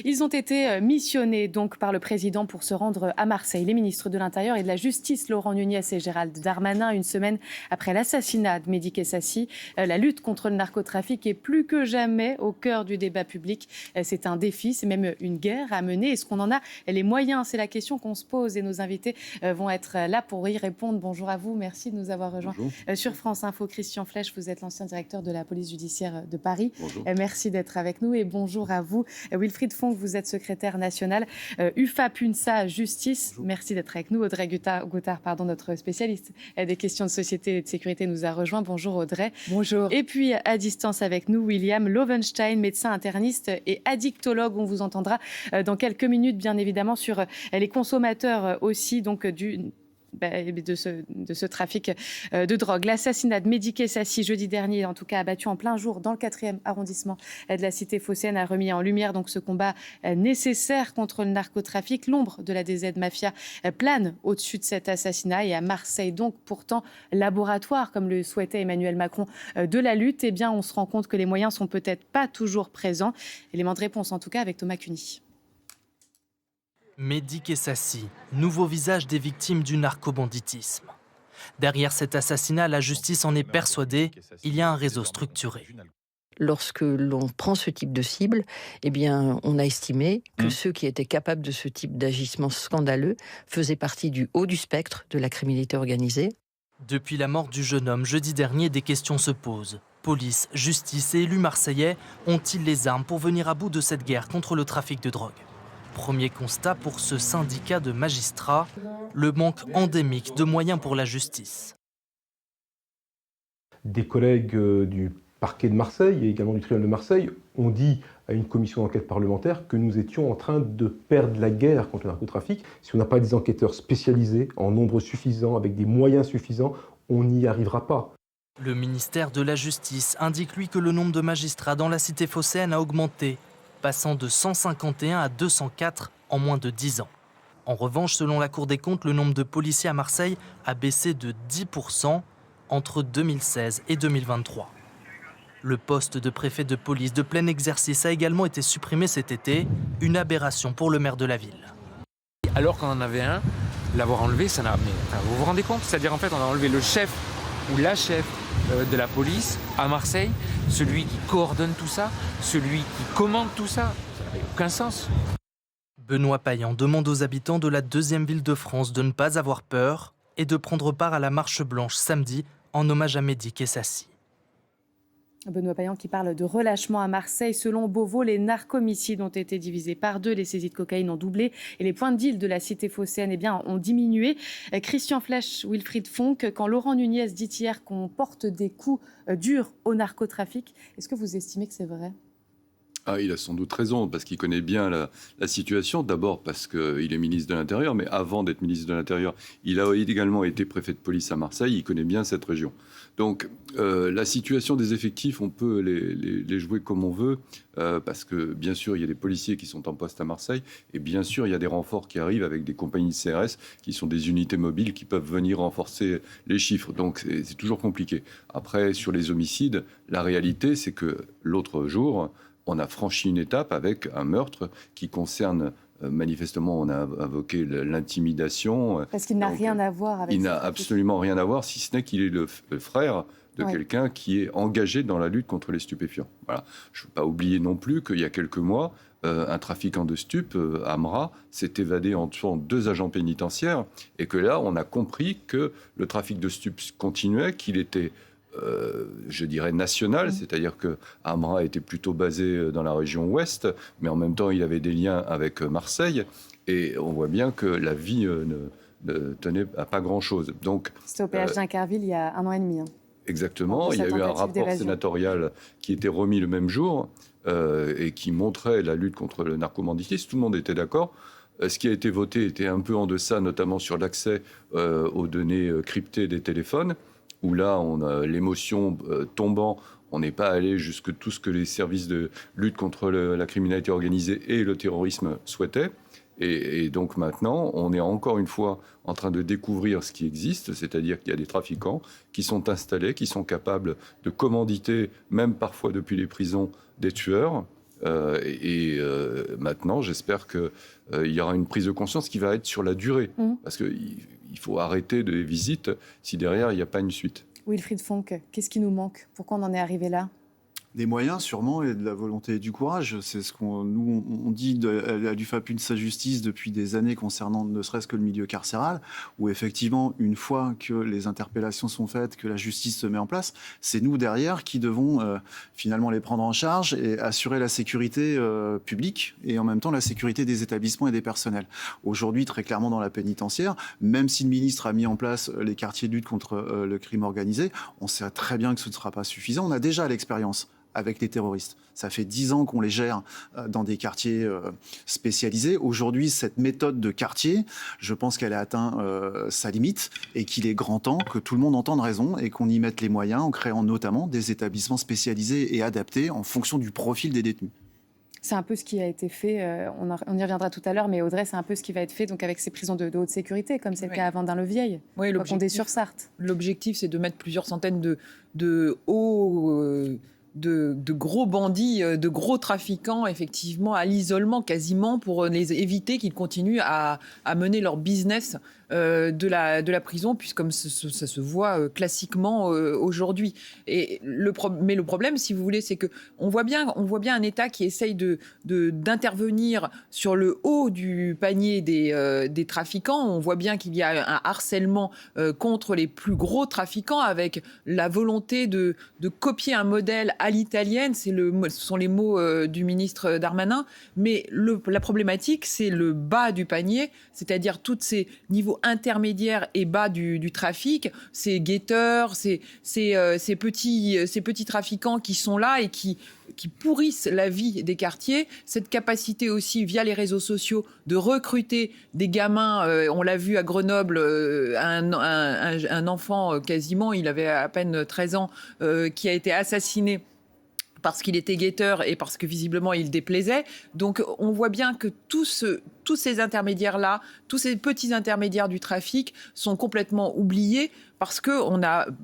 Ils ont été missionnés donc par le président pour se rendre à Marseille. Les ministres de l'Intérieur et de la Justice, Laurent Nunez et Gérald Darmanin, une semaine après l'assassinat de Mehdi Kessassi. La lutte contre le narcotrafic est plus que jamais au cœur du débat public. C'est un défi, c'est même une guerre à mener. Est-ce qu'on en a les moyens? C'est la question qu'on se pose et nos invités vont être là pour y répondre. Bonjour à vous, merci de nous avoir rejoints. Sur France Info. Christian Flech, vous êtes l'ancien directeur de la police judiciaire de Paris. Merci d'être avec nous et bonjour à vous. Wilfried Fonck, vous êtes secrétaire national UFA-PUNSA Justice. Bonjour. Merci d'être avec nous. Audrey Gothard, notre spécialiste des questions de société et de sécurité, nous a rejoint. Bonjour Audrey. Bonjour. Et puis à distance avec nous, William Lovenstein, médecin interniste et addictologue. On vous entendra dans quelques minutes, bien évidemment, sur les consommateurs aussi, donc de ce trafic de drogue. L'assassinat de Mehdi Kessassi jeudi dernier, en tout cas abattu en plein jour dans le 4e arrondissement de la cité phocéenne, a remis en lumière donc ce combat nécessaire contre le narcotrafic. L'ombre de la DZ Mafia plane au-dessus de cet assassinat et à Marseille, donc pourtant laboratoire, comme le souhaitait Emmanuel Macron, de la lutte. Eh bien, on se rend compte que les moyens sont peut-être pas toujours présents. Élément de réponse en tout cas avec Thomas Cuny. Mehdi Kessassi, nouveau visage des victimes du narcobanditisme. Derrière cet assassinat, la justice en est persuadée, il y a un réseau structuré. Lorsque l'on prend ce type de cible, eh bien, on a estimé que ceux qui étaient capables de ce type d'agissement scandaleux faisaient partie du haut du spectre de la criminalité organisée. Depuis la mort du jeune homme jeudi dernier, des questions se posent. Police, justice et élus marseillais ont-ils les armes pour venir à bout de cette guerre contre le trafic de drogue ? Premier constat pour ce syndicat de magistrats, le manque endémique de moyens pour la justice. Des collègues du parquet de Marseille et également du tribunal de Marseille ont dit à une commission d'enquête parlementaire que nous étions en train de perdre la guerre contre le narcotrafic. Si on n'a pas des enquêteurs spécialisés en nombre suffisant, avec des moyens suffisants, on n'y arrivera pas. Le ministère de la Justice indique lui que le nombre de magistrats dans la cité phocéenne a augmenté, passant de 151 à 204 en moins de 10 ans. En revanche, selon la Cour des comptes, le nombre de policiers à Marseille a baissé de 10% entre 2016 et 2023. Le poste de préfet de police de plein exercice a également été supprimé cet été, une aberration pour le maire de la ville. Alors qu'on en avait un, l'avoir enlevé, ça n'a... vous vous rendez compte ? C'est-à-dire en fait, on a enlevé le chef ou la chef de la police à Marseille, celui qui coordonne tout ça, celui qui commande tout ça. Ça n'avait aucun sens. Benoît Payan demande aux habitants de la 2e ville de France de ne pas avoir peur et de prendre part à la marche blanche samedi en hommage à Mehdi Kessassi. Benoît Payan qui parle de relâchement à Marseille. Selon Beauvau, les narcomicides ont été divisés par 2, les saisies de cocaïne ont doublé et les points de deal de la cité phocéenne ont diminué. Christian Flech, Wilfried Fonck, quand Laurent Nunez dit hier qu'on porte des coups durs au narcotrafic, est-ce que vous estimez que c'est vrai ? Il a sans doute raison, parce qu'il connaît bien la situation. D'abord parce qu'il est ministre de l'Intérieur, mais avant d'être ministre de l'Intérieur, il a également été préfet de police à Marseille. Il connaît bien cette région. Donc, la situation des effectifs, on peut les jouer comme on veut, parce que, bien sûr, il y a des policiers qui sont en poste à Marseille, et bien sûr, il y a des renforts qui arrivent avec des compagnies de CRS, qui sont des unités mobiles qui peuvent venir renforcer les chiffres. Donc, c'est toujours compliqué. Après, sur les homicides, la réalité, c'est que l'autre jour, on a franchi une étape avec un meurtre qui concerne, manifestement, on a invoqué l'intimidation. Parce qu'il n'a rien à voir avec ça. Il n'a absolument rien à voir, si ce n'est qu'il est le frère de quelqu'un qui est engagé dans la lutte contre les stupéfiants. Voilà. Je ne veux pas oublier non plus qu'il y a quelques mois, un trafiquant de stupes, Amra, s'est évadé en tuant 2 agents pénitentiaires et que là, on a compris que le trafic de stupes continuait, qu'il était... je dirais national, c'est-à-dire que Amra était plutôt basé dans la région ouest, mais en même temps il avait des liens avec Marseille, et on voit bien que la vie ne tenait à pas grand-chose. Donc, c'était au péage d'Incarville il y a 1 an et demi. Exactement, il y a eu un rapport sénatorial qui était remis le même jour et qui montrait la lutte contre le narcobanditisme. Tout le monde était d'accord. Ce qui a été voté était un peu en deçà, notamment sur l'accès aux données cryptées des téléphones, où là, on a l'émotion tombant, on n'est pas allé jusque tout ce que les services de lutte contre la criminalité organisée et le terrorisme souhaitaient. Et donc maintenant, on est encore une fois en train de découvrir ce qui existe, c'est-à-dire qu'il y a des trafiquants qui sont installés, qui sont capables de commanditer, même parfois depuis les prisons, des tueurs. Maintenant, j'espère qu'il y aura une prise de conscience qui va être sur la durée. Parce qu'il faut arrêter des visites si derrière, il n'y a pas une suite. Wilfried Fonck, qu'est-ce qui nous manque? Pourquoi on en est arrivé là? Des moyens sûrement et de la volonté et du courage. C'est ce qu'on nous on dit à l'UFAP Sa Justice depuis des années concernant ne serait-ce que le milieu carcéral, où effectivement, une fois que les interpellations sont faites, que la justice se met en place, c'est nous derrière qui devons finalement les prendre en charge et assurer la sécurité publique et en même temps la sécurité des établissements et des personnels. Aujourd'hui, très clairement dans la pénitentiaire, même si le ministre a mis en place les quartiers de lutte contre le crime organisé, on sait très bien que ce ne sera pas suffisant. On a déjà l'expérience avec les terroristes. Ça fait 10 ans qu'on les gère dans des quartiers spécialisés. Aujourd'hui, cette méthode de quartier, je pense qu'elle a atteint sa limite et qu'il est grand temps que tout le monde entende raison et qu'on y mette les moyens en créant notamment des établissements spécialisés et adaptés en fonction du profil des détenus. C'est un peu ce qui a été fait, on y reviendra tout à l'heure, mais Audrey, c'est un peu ce qui va être fait donc avec ces prisons de haute sécurité, comme c'est le cas à Vendin-le-Vieil, Condé-sur-Sarthe. L'objectif, c'est de mettre plusieurs centaines de hauts... De gros bandits, de gros trafiquants, effectivement, à l'isolement quasiment, pour les éviter qu'ils continuent à mener leur business de la prison, puisque comme ça se voit classiquement aujourd'hui. Mais le problème, si vous voulez, c'est que on voit bien un État qui essaye d'intervenir sur le haut du panier des trafiquants. On voit bien qu'il y a un harcèlement contre les plus gros trafiquants, avec la volonté de copier un modèle à l'italienne. Ce sont les mots du ministre Darmanin. Mais la problématique, c'est le bas du panier, c'est-à-dire tous ces niveaux intermédiaires et bas du trafic, ces guetteurs, ces petits trafiquants qui sont là et qui pourrissent la vie des quartiers. Cette capacité aussi, via les réseaux sociaux, de recruter des gamins. On l'a vu à Grenoble, un enfant quasiment, il avait à peine 13 ans, qui a été assassiné parce qu'il était guetteur et parce que visiblement il déplaisait. Donc on voit bien que tous ces intermédiaires-là, tous ces petits intermédiaires du trafic sont complètement oubliés parce que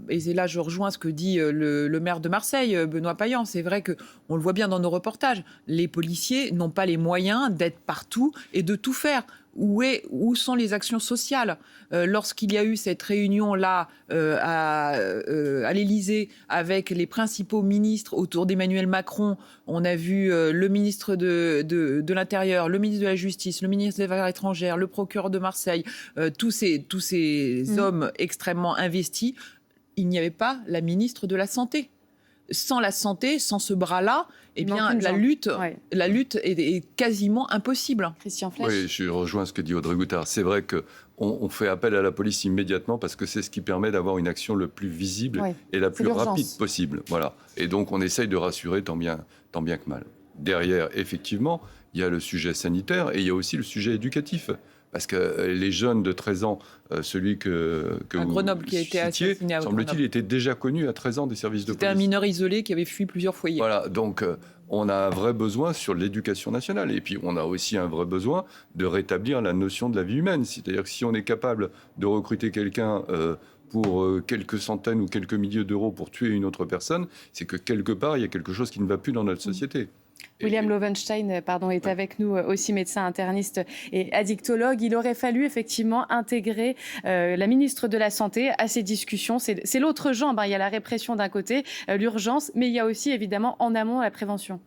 et là je rejoins ce que dit le maire de Marseille, Benoît Payan, c'est vrai qu'on le voit bien dans nos reportages, les policiers n'ont pas les moyens d'être partout et de tout faire. Où sont les actions sociales ? Lorsqu'il y a eu cette réunion-là à l'Élysée avec les principaux ministres autour d'Emmanuel Macron, on a vu le ministre de l'Intérieur, le ministre de la Justice, le ministre des Affaires étrangères, le procureur de Marseille, tous ces hommes extrêmement investis. Il n'y avait pas la ministre de la Santé. Sans la santé, sans ce bras-là, eh bien, la lutte est quasiment impossible. Christian Flech. Oui, je rejoins ce que dit Audrey Goutard. C'est vrai qu'on fait appel à la police immédiatement parce que c'est ce qui permet d'avoir une action le plus visible et la plus rapide possible. Voilà. Et donc, on essaye de rassurer tant bien que mal. Derrière, effectivement, il y a le sujet sanitaire et il y a aussi le sujet éducatif. Parce que les jeunes de 13 ans, celui que à Grenoble qui a été assassiné à Grenoble, semble-t-il, était déjà connu à 13 ans des services de police. C'était un mineur isolé qui avait fui plusieurs foyers. Voilà, donc on a un vrai besoin sur l'éducation nationale. Et puis on a aussi un vrai besoin de rétablir la notion de la vie humaine. C'est-à-dire que si on est capable de recruter quelqu'un pour quelques centaines ou quelques milliers d'euros pour tuer une autre personne, c'est que quelque part, il y a quelque chose qui ne va plus dans notre société. William Lovenstein est avec nous, aussi médecin interniste et addictologue. Il aurait fallu effectivement intégrer la ministre de la Santé à ces discussions. C'est l'autre jambe. Il y a la répression d'un côté, l'urgence, mais il y a aussi évidemment en amont la prévention.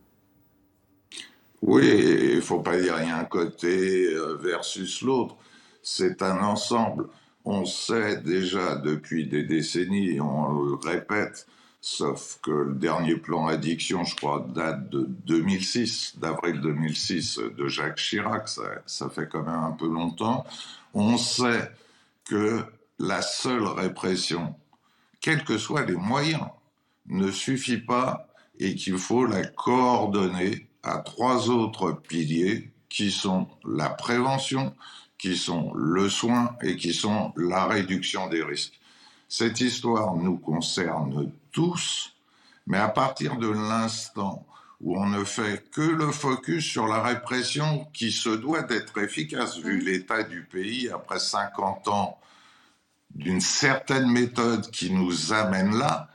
Oui, il ne faut pas dire il y a un côté versus l'autre. C'est un ensemble. On sait déjà depuis des décennies, on le répète, sauf que le dernier plan addiction, je crois, date de 2006, d'avril 2006, de Jacques Chirac, ça fait quand même un peu longtemps. On sait que la seule répression, quels que soient les moyens, ne suffit pas et qu'il faut la coordonner à 3 autres piliers qui sont la prévention, qui sont le soin et qui sont la réduction des risques. Cette histoire nous concerne tous, mais à partir de l'instant où on ne fait que le focus sur la répression qui se doit d'être efficace, vu l'état du pays après 50 ans d'une certaine méthode qui nous amène là,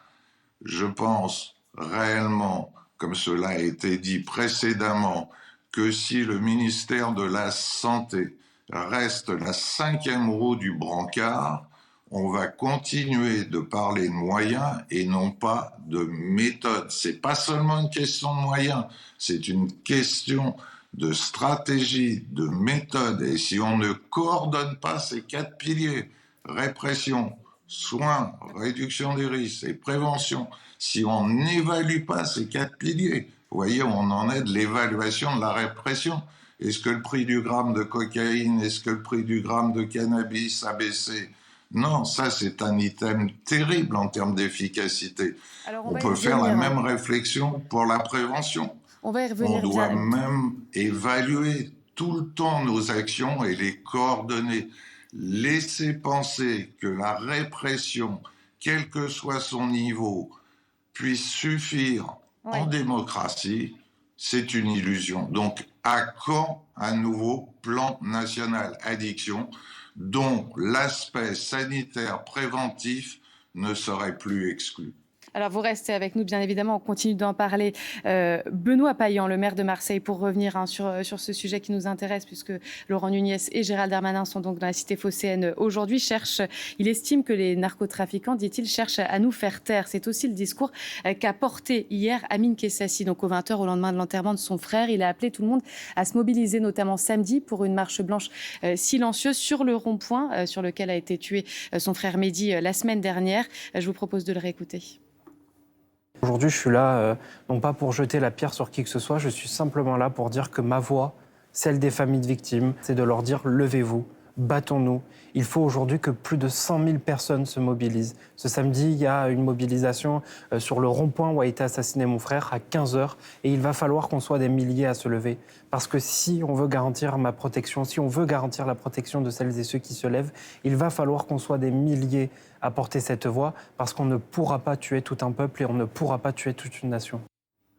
je pense réellement comme cela a été dit précédemment, que si le ministère de la Santé reste la 5e roue du brancard, on va continuer de parler de moyens et non pas de méthode. C'est pas seulement une question de moyens, c'est une question de stratégie, de méthode. Et si on ne coordonne pas ces 4 piliers, répression, soins, réduction des risques et prévention, si on n'évalue pas ces 4 piliers, vous voyez, on en est de l'évaluation de la répression. Est-ce que le prix du gramme de cocaïne, est-ce que le prix du gramme de cannabis a baissé ? Non, ça c'est un item terrible en termes d'efficacité. On peut faire la même réflexion pour la prévention. On va y revenir. On doit même évaluer tout le temps nos actions et les coordonner. Laisser penser que la répression, quel que soit son niveau, puisse suffire en démocratie, c'est une illusion. Donc, à quand un nouveau plan national addiction dont l'aspect sanitaire préventif ne serait plus exclu? Alors, vous restez avec nous, bien évidemment, on continue d'en parler. Benoît Payan, le maire de Marseille, pour revenir sur ce sujet qui nous intéresse, puisque Laurent Nunez et Gérald Darmanin sont donc dans la cité phocéenne aujourd'hui, il estime que les narcotrafiquants, dit-il, cherchent à nous faire taire. C'est aussi le discours qu'a porté hier Amine Kessassi, donc aux 20h, au lendemain de l'enterrement de son frère. Il a appelé tout le monde à se mobiliser, notamment samedi, pour une marche blanche silencieuse sur le rond-point sur lequel a été tué son frère Mehdi la semaine dernière. Je vous propose de le réécouter. Aujourd'hui, je suis là, non pas pour jeter la pierre sur qui que ce soit, je suis simplement là pour dire que ma voix, celle des familles de victimes, c'est de leur dire « levez-vous ». Battons-nous. Il faut aujourd'hui que plus de 100 000 personnes se mobilisent. Ce samedi, il y a une mobilisation sur le rond-point où a été assassiné mon frère à 15h. Et il va falloir qu'on soit des milliers à se lever. Parce que si on veut garantir ma protection, si on veut garantir la protection de celles et ceux qui se lèvent, il va falloir qu'on soit des milliers à porter cette voix. Parce qu'on ne pourra pas tuer tout un peuple et on ne pourra pas tuer toute une nation.